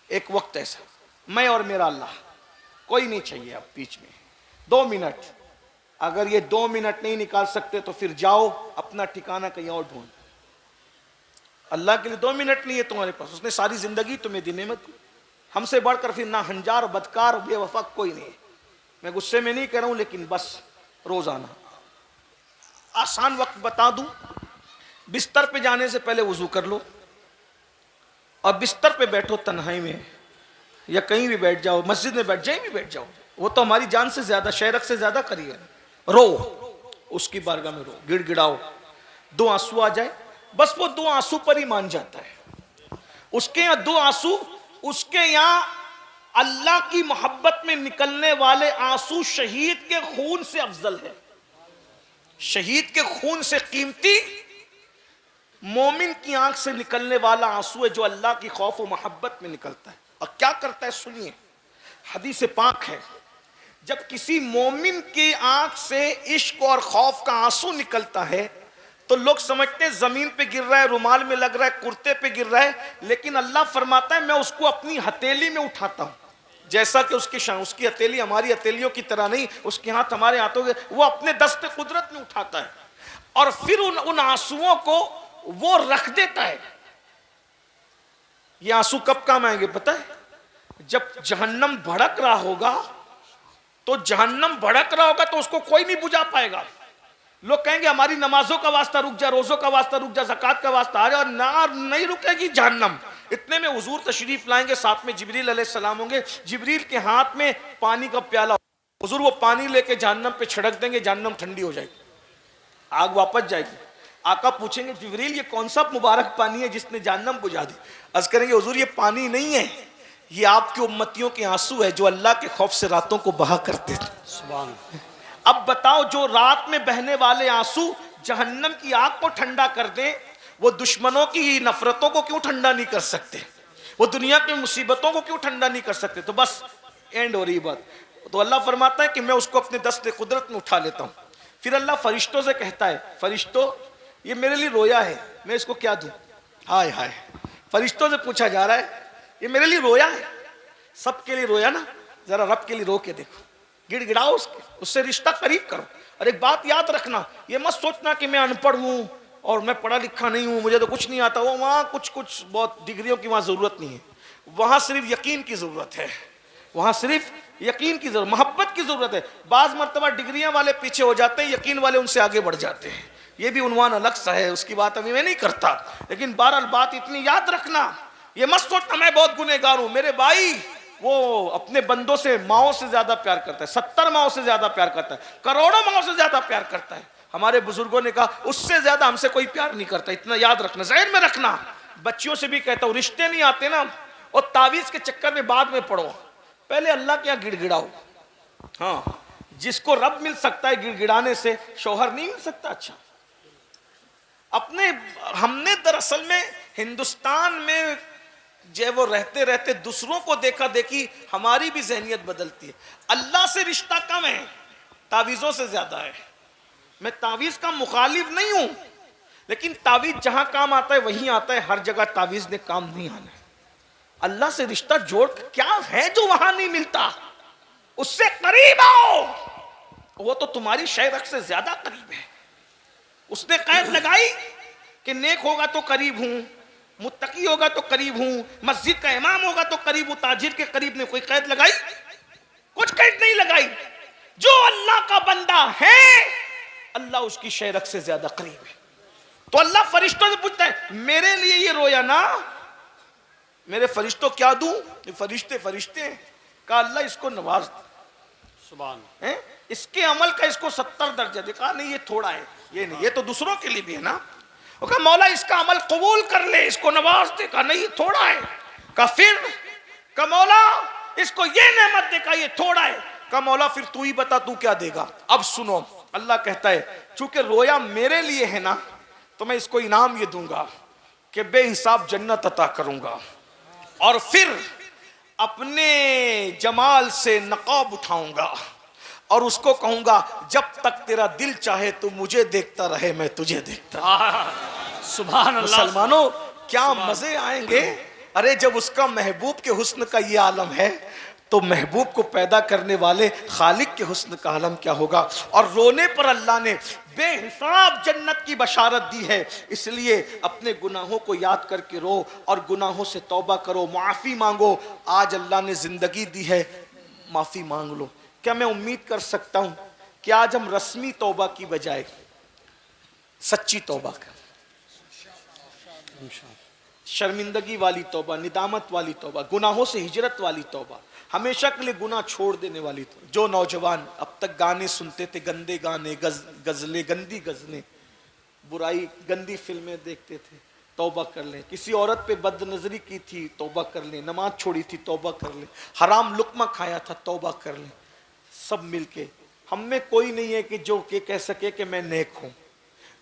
एक वक्त ऐसा, मैं और मेरा अल्लाह, कोई नहीं चाहिए अब बीच में। 2 मिनट, अगर ये 2 मिनट नहीं निकाल सकते तो फिर जाओ अपना ठिकाना कहीं और ढूंढ। अल्लाह के लिए 2 मिनट नहीं है तुम्हारे पास, उसने सारी जिंदगी तुम्हें दी नेमत दी। हमसे बढ़कर फिर ना हंजार, बदकार, बेवफा कोई नहीं है। मैं गुस्से में नहीं कह रहा हूं, लेकिन बस रोजाना आसान वक्त बता दूं, बिस्तर पे जाने से पहले वजू कर लो और बिस्तर पे बैठो तन्हाई में, या कहीं भी बैठ जाओ, मस्जिद में बैठ, जहीं भी बैठ जाओ, वो तो हमारी जान से ज्यादा, शहरक से ज्यादा करीब है। रो, उसकी बारगाह में रो, गिड़गिड़ाओ, 2 आंसू आ जाए, बस वो 2 आंसू पर ही मान जाता है। उसके यहाँ 2 आंसू, उसके यहाँ अल्लाह की मोहब्बत में निकलने वाले आंसू शहीद के खून से अफजल है। शहीद के खून से कीमती मोमिन की आंख से निकलने वाला आंसू है जो अल्लाह की खौफ और मोहब्बत में निकलता है। और क्या करता है सुनिए, हदीस पाक है, जब किसी मोमिन की आंख से इश्क और खौफ का आंसू निकलता है तो लोग समझते हैं जमीन पे गिर रहा है, रुमाल में लग रहा है, कुर्ते पे गिर रहा है, लेकिन अल्लाह फरमाता है मैं उसको अपनी हथेली में उठाता हूं। जैसा कि उसकी हथेली हमारी हथेलियों की तरह नहीं, उसके हाथ हमारे हाथों के, वो अपने दस्ते कुदरत में उठाता है और फिर उन आंसुओं को वो रख देता है। ये आंसू कब काम आएंगे पता है? जब जहन्नम भड़क रहा होगा, तो जहन्नम भड़क रहा होगा तो उसको कोई नहीं बुझा पाएगा। लोग कहेंगे हमारी नमाजों का वास्ता रुक जा, रोजों का वास्ता रुक जा, ज़कात का वास्ता आ जा, और ना नहीं रुकेगी जहन्नम। इतने में हुजूर तशरीफ लाएंगे, साथ में जिब्रील अलैहिस्सलाम होंगे, जिब्रील के हाथ में पानी का प्याला, हुजूर वो पानी लेके जहन्नम पे छिड़क देंगे, जहन्नम ठंडी हो जाएगी, आग वापस जाएगी। आका पूछेंगे जिब्रील ये कौन सा मुबारक पानी है जिसने जहन्नम बुझा दी? अर्ज करेंगे हुजूर ये पानी नहीं है, ये आपकी उम्मतियों के आंसू है जो अल्लाह के खौफ से रातों को बहा करते थे। सुभान। अब बताओ, जो रात में बहने वाले आंसू जहन्नम की आग को ठंडा कर दें, वो दुश्मनों की नफरतों को क्यों ठंडा नहीं कर सकते? वो दुनिया की मुसीबतों को क्यों ठंडा नहीं कर सकते? तो बस एंड हो रही बात। तो अल्लाह फरमाता है कि मैं उसको अपने दस्ते कुदरत में उठा लेता हूँ। फिर अल्लाह फरिश्तों से कहता है, फरिश्तों ये मेरे लिए रोया है, मैं इसको क्या दूं? हाय हाय, फरिश्तों से पूछा जा रहा है ये मेरे लिए रोया है, सबके लिए रोया ना, जरा रब के लिए रो के देखो, गिड़गिड़ाओ उससे रिश्ता करीब करो। और एक बात याद रखना, ये मत सोचना कि मैं अनपढ़ हूँ और मैं पढ़ा लिखा नहीं हूँ, मुझे तो कुछ नहीं आता। वो वहाँ कुछ बहुत डिग्रियों की वहाँ ज़रूरत नहीं है, वहाँ सिर्फ यकीन की ज़रूरत है, वहाँ सिर्फ यकीन की ज़रूरत, मोहब्बत की ज़रूरत है। बाज़ मरतबा डिग्रियाँ वाले पीछे हो जाते हैं, यकीन वाले उनसे आगे बढ़ जाते हैं। ये भी उन्वान अलग सा है, उसकी बात अभी मैं नहीं करता, लेकिन बहरहाल बात इतनी याद रखना, ये मत सोचना मैं बहुत गुनहगार हूँ। मेरे भाई वो अपने बंदों से माओं से ज्यादा प्यार करता है, 70 माओं से ज्यादा प्यार करता है, करोड़ों माओं से ज्यादा प्यार करता है। हमारे बुजुर्गों ने कहा उससे ज्यादा हमसे कोई प्यार नहीं करता, इतना याद रखना, ज़हन में रखना। बच्चियों से भी कहता हूँ, रिश्ते नहीं आते ना और तावीज के चक्कर में बाद में पड़ो, पहले अल्लाह के यहाँ गिड़गिड़ाओ। हाँ, जिसको रब मिल सकता है गिड़गिड़ाने से, शौहर नहीं मिल सकता। अच्छा, हमने दरअसल में हिंदुस्तान में जब वो रहते रहते दूसरों को देखा देखी हमारी भी ज़हनियत बदलती है। अल्लाह से रिश्ता कम है, तावीज़ों से ज्यादा है। मैं तावीज़ का मुखालिफ नहीं हूं, लेकिन तावीज जहां काम आता है वहीं आता है, हर जगह तावीज ने काम नहीं आना है। अल्लाह से रिश्ता जोड़ क्या है जो वहां नहीं मिलता, उससे करीब आओ, वो तो तुम्हारी शहरक से ज्यादा करीब है। उसने कैद लगाई कि नेक होगा तो करीब हूं, मुत्तकी होगा तो करीब हूं, मस्जिद का इमाम होगा तो करीब हूं। ताजिर के करीब ने कोई कैद लगाई? कुछ कैद नहीं लगाई। जो अल्लाह का बंदा है अल्लाह उसकी शहरक से ज्यादा करीब है। तो अल्लाह फरिश्तों से पूछता है, मेरे लिए ये रोया ना, मेरे फरिश्तों क्या दूं? ये फरिश्ते फरिश्ते हैं। कहा अल्लाह इसको नवाज, सुभान है इसके अमल का इसको 70 दर्जा देखा नहीं, ये थोड़ा है, ये नहीं, ये तो दूसरों के लिए भी है ना। वो कहा मौला इसका अमल कबूल कर ले, इसको नवाज दे। कहा नहीं थोड़ा है। कहा फिर? कहा मौला इसको ये नेमत दे। कहा ये थोड़ा है। कहा मौला फिर तू ही बता तू क्या देगा। अब सुनो, अल्लाह कहता है चूंकि रोया मेरे लिए है ना, तो मैं इसको इनाम ये दूंगा कि बेहिसाब जन्नत अता करूंगा, और फिर अपने जमाल से नकाब उठाऊंगा और उसको कहूंगा जब तक तेरा दिल चाहे तो मुझे देखता रहे, मैं तुझे देखता। सुभान अल्लाह। मुसलमानों क्या मजे आएंगे। अरे जब उसका महबूब के हुस्न का ये आलम है तो महबूब को पैदा करने वाले खालिक के हुस्न का आलम क्या होगा। और रोने पर अल्लाह ने बेहिसाब जन्नत की बशारत दी है। इसलिए अपने गुनाहों को याद करके रो और गुनाहों से तौबा करो, माफ़ी मांगो। आज अल्लाह ने ज़िंदगी दी है, माफ़ी मांग लो। क्या मैं उम्मीद कर सकता हूँ कि आज हम रस्मी तौबा की बजाय सच्ची तौबा करें, शर्मिंदगी वाली तौबा, निदामत वाली तौबा, गुनाहों से हिजरत वाली तौबा, हमेशा के लिए गुनाह छोड़ देने वाली तौबा। जो नौजवान अब तक गाने सुनते थे, गंदे गाने, गजलें, गंदी गजलें, बुराई, गंदी फिल्में देखते थे, तौबा कर लें। किसी औरत पे बदनजरी की थी, तौबा कर लें। नमाज छोड़ी थी, तौबा कर लें। हराम लुक्मा खाया था, तौबा कर लें। सब मिलके, हम में कोई नहीं है कि जो के कह सके कि मैं नेक हूं।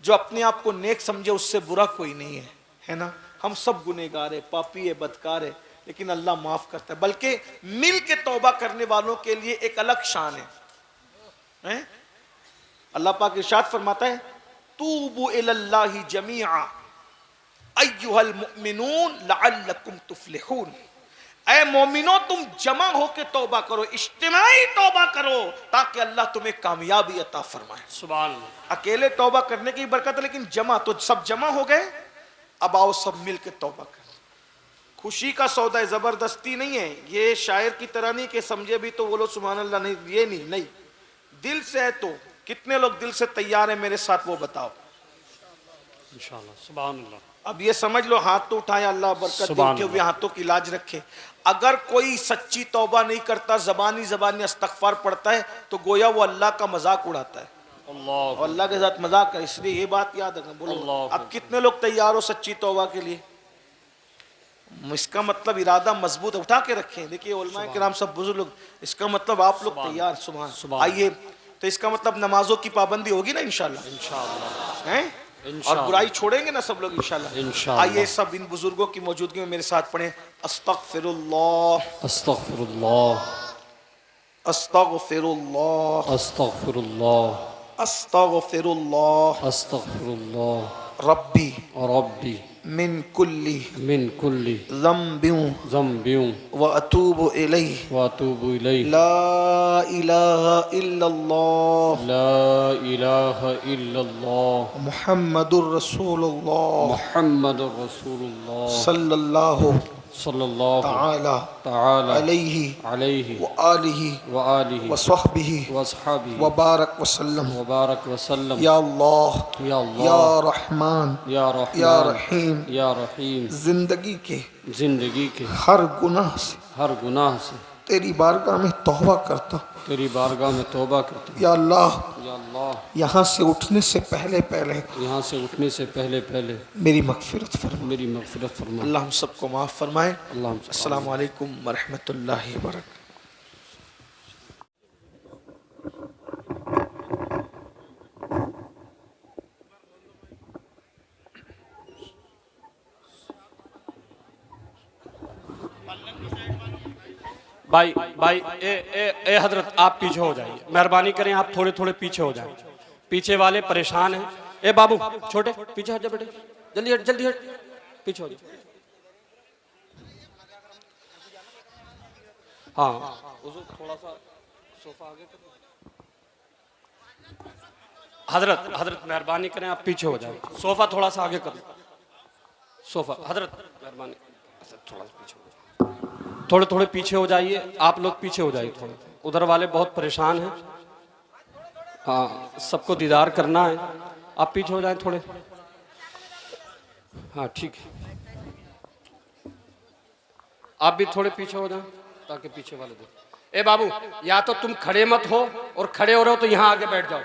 जो अपने आप को नेक समझे उससे बुरा कोई नहीं है ना। हम सब गुनहगार है, पापी है, बदकार है, लेकिन अल्लाह माफ करता है। बल्कि मिल के तौबा करने वालों के लिए एक अलग शान है। अल्लाह पाक इरशाद फरमाता है तूबू इलल्लाहि जमीआ अय्युहल मुमिनून लअल्लकुम तुफ्लिहून। ऐ मोमिनो तुम जमा होके तौबा करो, इज्तिमाई तौबा करो, ताकि अल्लाह तुम्हें कामयाबी अता फरमाए। सुभान। अकेले तौबा करने की बरकत है, लेकिन जमा तो सब जमा हो गए। अब आओ सब मिल के तौबा कर। खुशी का सौदा है, जबरदस्ती नहीं है। ये शायर की तरह नहीं कि समझे भी तो बोलो सुभान अल्लाह, नहीं, ये नहीं, दिल से है। तो कितने लोग दिल से तैयार है मेरे साथ, वो बताओ इंशाअल्लाह। सुभान अल्लाह। अब ये समझ लो, हाथ तो उठाए, अल्लाह बरकत दे, उठे हुए हाथों की लाज रखे। अगर कोई सच्ची तौबा नहीं करता, जबानी इस्तगफार पढ़ता है, तो गोया वो अल्लाह का मजाक उड़ाता है, अल्लाह अल्लाह के साथ मजाक है। इसलिए ये बात याद रखना। बोलो अब कितने लोग तैयार हो सच्ची तौबा के लिए? इसका मतलब इरादा मजबूत उठा के रखें। देखिए उलमा किराम सब बुजुर्ग लोग, इसका मतलब आप लोग तैयार। सुभान। आइए, तो इसका मतलब नमाजों की पाबंदी होगी ना इंशाल्लाह, इंशाअल्लाह हैं? और बुराई छोड़ेंगे ना सब लोग इंशाल्लाह। इंशाअल्लाह। आइए सब इन बुजुर्गों की मौजूदगी में मेरे साथ पढ़ें अस्तगफिरुल्लाह अस्तगफिरुल्लाह अस्तगफिरुल्लाह अस्तगफिरुल्लाह अस्तगफिरुल्लाह अस्तगफिरुल्लाह रब्बी रब्बी मिन कुल्ली कुल्ली ज़म्बियों व अतूबु इलैहि व अतूबु इलैहि ला इलाहा इल्लल्लाह ला इलाहा इल्लल्लाह मुहम्मदुर रसूलुल्लाह मुहम्मदुर रसूलुल्लाह सल्लल्लाहु सल्लल्लाहु ताला अलैहि व आलिहि व सहबिहि व बारक वसल्लम। या अल्लाह या रहमान या रहीम, जिंदगी के हर गुनाह से तेरी बारगाह में तौबा करता हूँ। या अल्लाह यहाँ से उठने से पहले मेरी मगफिरत फरमा। अल्लाह हम सबको माफ़ फरमाए। अस्सलामु अलैकुम व रहमतुल्लाहि व बरकातहू। भाई ए हजरत आप पीछे हो जाइए, मेहरबानी करें, आप थोड़े थोड़े पीछे हो जाएं। पीछे वाले परेशान हैं, ए बाबू छोटे पीछे हट जा बेटे, जल्दी हट जल्दी हट, पीछे हो जा। हाँ थोड़ा सा सोफा आगे कर। हजरत हजरत मेहरबानी करें आप पीछे हो जाए, सोफा थोड़ा सा आगे कर, सोफा हजरत मेहरबानी थोड़ा सा पीछे हो जाए, थोड़े थोड़े पीछे हो जाइए, आप लोग पीछे हो जाइए थोड़े, उधर वाले बहुत परेशान हैं। हाँ सबको दीदार करना है, आप पीछे हो जाएं थोड़े। हाँ ठीक है, आप भी थोड़े पीछे हो जाएं ताकि पीछे वाले देखें। ए बाबू या तो तुम खड़े मत हो, और खड़े हो रहे हो तो यहाँ आगे बैठ जाओ,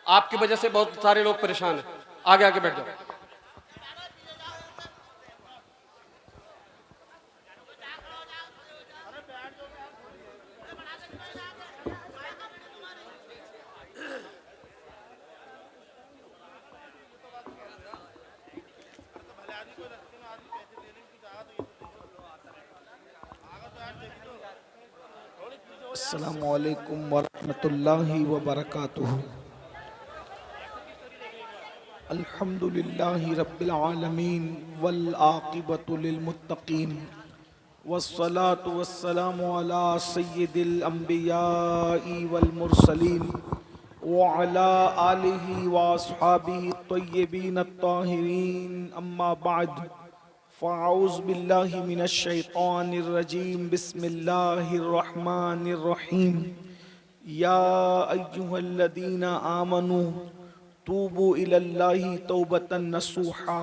आपकी वजह से बहुत सारे लोग परेशान हैं, आगे आगे बैठ जाओ। अस्सलामु अलैकुम वरहमतुल्लाहि वबरकातुहू। अल्हम्दुलिल्लाहि रब्बिल आलमीन वल आक़िबतु लिल मुत्तक़ीन वस्सलातु वस्सलामु अला सय्यिदिल अंबियाइ वल मुरसलीन व अला आलिहि व अस्हाबिहि तय्यिबीन अत्ताहिरीन, अम्मा बाद, फ़अऊज़ु बिल्लाहि मिनश शैतानिर रजीम, बिस्मिल्लाहिर रहमानिर रहीम। या अय्युहल्लज़ीना आमनू तूबू इलल्लाहि तौबतन नसूहा,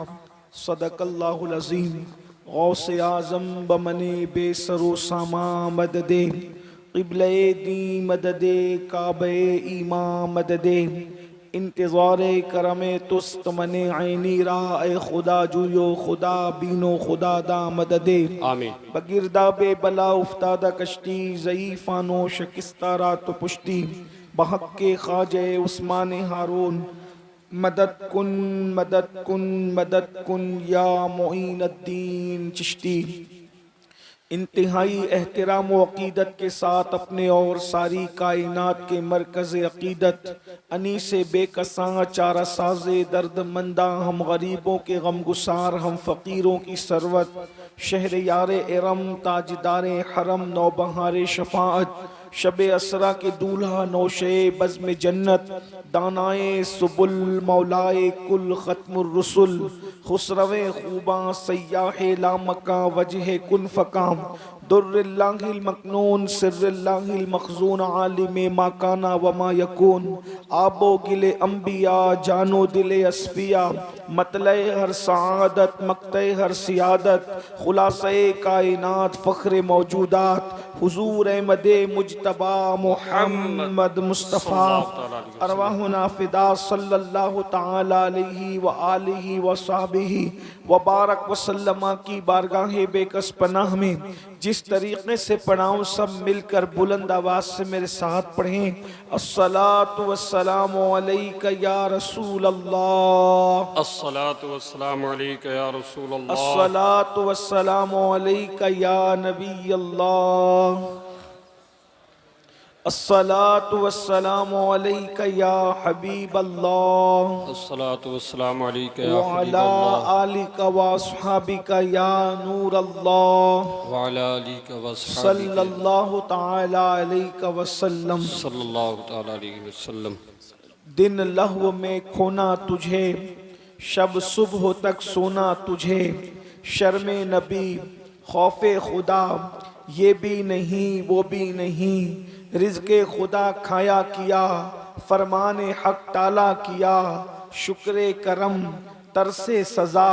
सदक़ल्लाहुल अज़ीम। गौसे आज़म बमने बेसरो सामा मददे, क़िबले दी मददे, काबे ईमा मददे, इंतज़ारे करमे तुस्त मने ऐनी राह खुदा जुयो खुदा बीनो खुदा दा मददे। आमीन। बगिरदा बे बला उफ्तादा कश्ती, ज़ईफ़ानो शकिस्ता रात पुश्ती, बहक के ख्वाजे उस्मान हारून, मदद कुन मदद कुन मदद कुन या मोइनुद्दीन चिश्ती। इंतहाई एहतराम व अक़ीदत के साथ अपने और सारी कायनात के मरकज़ अक़ीदत अनीस बेकसां चारा साज़े दर्द मंदा, हम गरीबों के गमगुसार, हम फ़कीरों की सरवत, शहर यार इरम, ताजदार हरम, नौबहार शफ़ाअत, शब असरा के दूल्हा, नौशे बज़्म जन्नत, दानाए सुबुल, मौलाए कुल, ख़त्मुर रुसुल, खुसरवे खूबा, सय्याहे लामका, वजह कुन फ़काम, दुर्रिल्लाहिल मकनून, सिर्रिल्लाहिल मखज़ून, आलिमे माकाना वमा यकून, आबो गिले अम्बिया, जानो दिले अस्फिया, मतले हर सआदत, मक्ते हर सियादत, खुलासे कायनात, फ़ख्र मौजूदात, हुजूर अहमदे मुजतबा मुहम्मद मुस्तफ़ा, अरवाहुना फ़िदा सल्लल्लाहु तआला अलैहि व आलिहि व सहबिही व बारक वसल्लमा की बारगाह बेकस पनाह में जिस तरीक़े से पढ़ाऊँ सब मिलकर बुलंद आवाज़ से मेरे साथ पढ़ें। अस्सलातु वस्सलामु अलैका या रसूल अल्लाह, अस्सलातु वस्सलामु अलैका या रसूल अल्लाह, अस्सलातु वस्सलामु अलैका या नबी अल्लाह, अस्सलातु वस्सलामु अलैका या हबीब अल्लाह, अस्सलातु वस्सलामु अलैका या व हबीब अला अल्लाह, आलिका व अस्हाबिका या नूर अल्लाह, व अला आलिका व अस्हाबिका सल्लल्लाहु तआला अलैका वसल्लम। सल्लल्लाहु तआला अलैहि वसल्लम। दिन लहव में खोना तुझे, शब सुबह तक सोना तुझे, शर्मे नबी खौफे खुदा, ये भी नहीं वो भी नहीं, रिज़्क़े खुदा खाया किया, फरमाने हक टाला किया, शुक्रे करम तरसे सज़ा,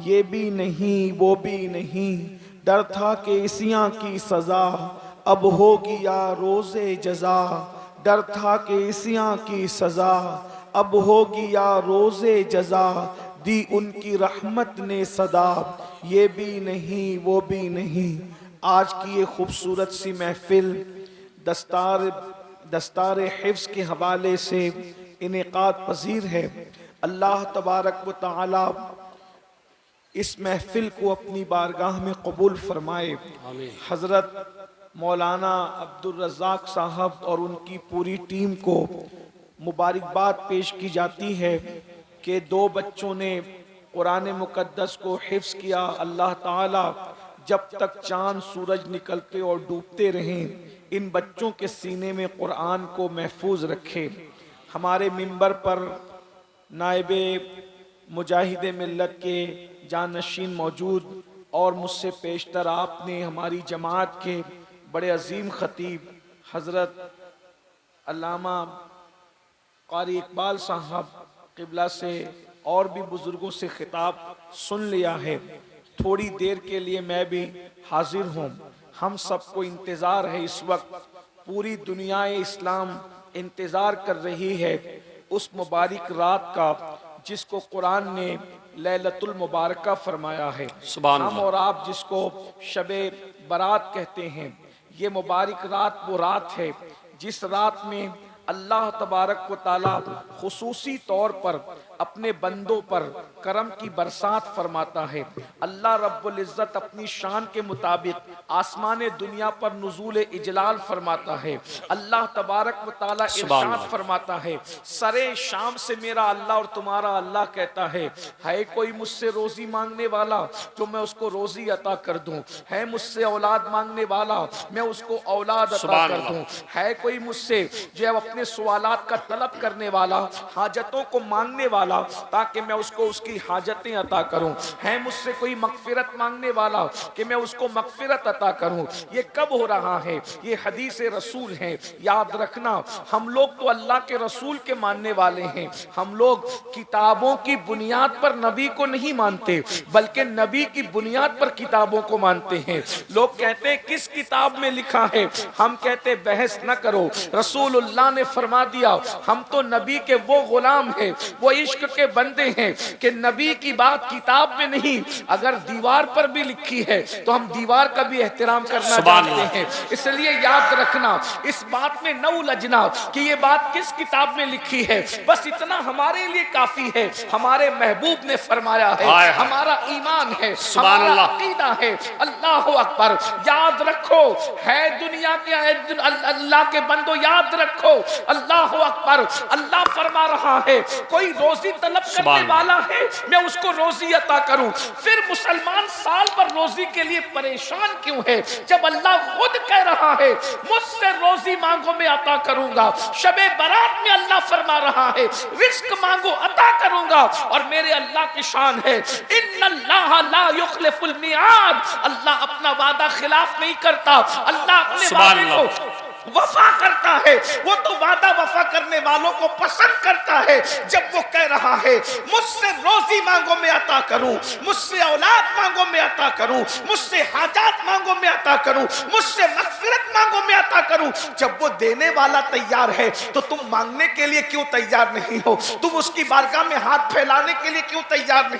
ये भी नहीं वो भी नहीं, डर था कि इसियां की सज़ा, अब होगी या रोज़े जज़ा, डर था कि इसियां की सज़ा, अब होगी या रोज़े जज़ा, दी उनकी रहमत ने सदा, ये भी नहीं वो भी नहीं। आज की ये खूबसूरत सी महफिल दस्तार हिफ्ज़ के हवाले से इनेकाद पज़ीर है। अल्लाह तबारक व तआला इस महफिल को अपनी बारगाह में कबूल फरमाए। हज़रत मौलाना अब्दुल रज़्ज़ाक़ साहब और उनकी पूरी टीम को मुबारकबाद पेश की जाती है कि 2 बच्चों ने कुरान मुकद्दस को हिफ्स किया। अल्लाह ताला जब तक चांद सूरज निकलते और डूबते रहें इन बच्चों के सीने में कुरान को महफूज रखे। हमारे मिंबर पर नायबे मुजाहिद मिल्लत के जानशीन मौजूद और मुझसे पेशतर आपने हमारी जमात के बड़े अजीम खतीब हज़रत अल्लामा क़ारी इकबाल साहब क़िबला से और भी बुज़ुर्गों से खिताब सुन लिया है। थोड़ी देर के लिए मैं भी हाजिर हूँ। हम सबको इंतज़ार है, इस वक्त पूरी दुनिया इस्लाम इंतज़ार कर रही है उस मुबारक रात का जिसको कुरान ने लैलतुल मुबारका फरमाया है। हम और आप जिसको शबे बारात कहते हैं, ये मुबारक रात वो रात है जिस रात में अल्लाह तबारक व ताला खुसूसी तौर पर अपने बंदों पर करम की बरसात फरमाता है। अल्लाह रब्बुल इज़्ज़त अपनी शान के मुताबिक आसमान दुनिया पर नुज़ूल इजलाल फरमाता है। अल्लाह तबारक व ताला इरशाद फरमाता है, सरे शाम से मेरा अल्लाह और तुम्हारा अल्लाह कहता है कोई मुझसे रोजी मांगने वाला तो मैं उसको रोजी अता कर दूं, है मुझसे औलाद मांगने वाला मैं उसको औलाद अता कर दूं, है कोई मुझसे जो अपने सवालात का तलब करने वाला, हाजतों को मांगने वाला ताकि मैं उसको उसकी हाजतें अता करूं, है मुझसे कोई मगफिरत मांगने वाला कि मैं उसको मगफिरत अता करूं। ये कब हो रहा है? ये हदीस रसूल है। याद रखना, हम लोग तो अल्लाह के रसूल के मानने वाले हैं। हम लोग किताबों की बुनियाद पर नबी को नहीं मानते बल्कि नबी की बुनियाद पर किताबों को मानते हैं। लोग कहते हैं किस किताब में लिखा है, हम कहते बहस न करो, रसूलुल्लाह ने फरमा दिया। हम तो नबी के वो गुलाम हैं, वो इश्क के बंदे हैं कि नबी की बात किताब में नहीं, अगर दीवार पर भी लिखी है तो हम दीवार का भी एहतराम करना जानते हैं। इसलिए याद रखना, इस बात में न उलझना कि ये बात किस किताब में लिखी है, बस इतना हमारे लिए काफी है। हमारे महबूब ने फरमाया है, हमारा ईमान है, हमारा अकीदा है। अल्लाह अकबर। याद रखो, है दुनिया के अल्लाह के बंदो, याद रखो, अल्लाह अकबर। अल्लाह फरमा रहा है कोई रोजी तलब करने वाला है मैं उसको रोजी अता करूं। फिर मुसलमान साल भर रोजी के लिए परेशान क्यों है जब अल्लाह खुद कह रहा है मुझसे रोजी मांगो मैं अता करूंगा। शबे बारात में अल्लाह फरमा रहा है रिस्क मांगो अता करूंगा। और मेरे अल्लाह की शान है इन्नल्लाह ला युखलिफुल मिआद। अल्लाह अपना वादा खिलाफ नहीं करता, अल्लाह अपने वादे को वफा करता है। वो तो वादा वफा करने वालों को पसंद करता है। जब वो कह रहा है मुझसे रोजी मांगो मैं अता करूं, मुझसे औलाद मांगो मैं अता करूं, मुझसे हाजात मांगो मैं अता करूं, मुझसे मगफिरत मांगो मैं अता करूं, जब वो देने वाला तैयार है तो तुम मांगने के लिए क्यों तैयार नहीं हो? तुम उसकी बारगाह में हाथ फैलाने के लिए क्यों तैयार नहीं?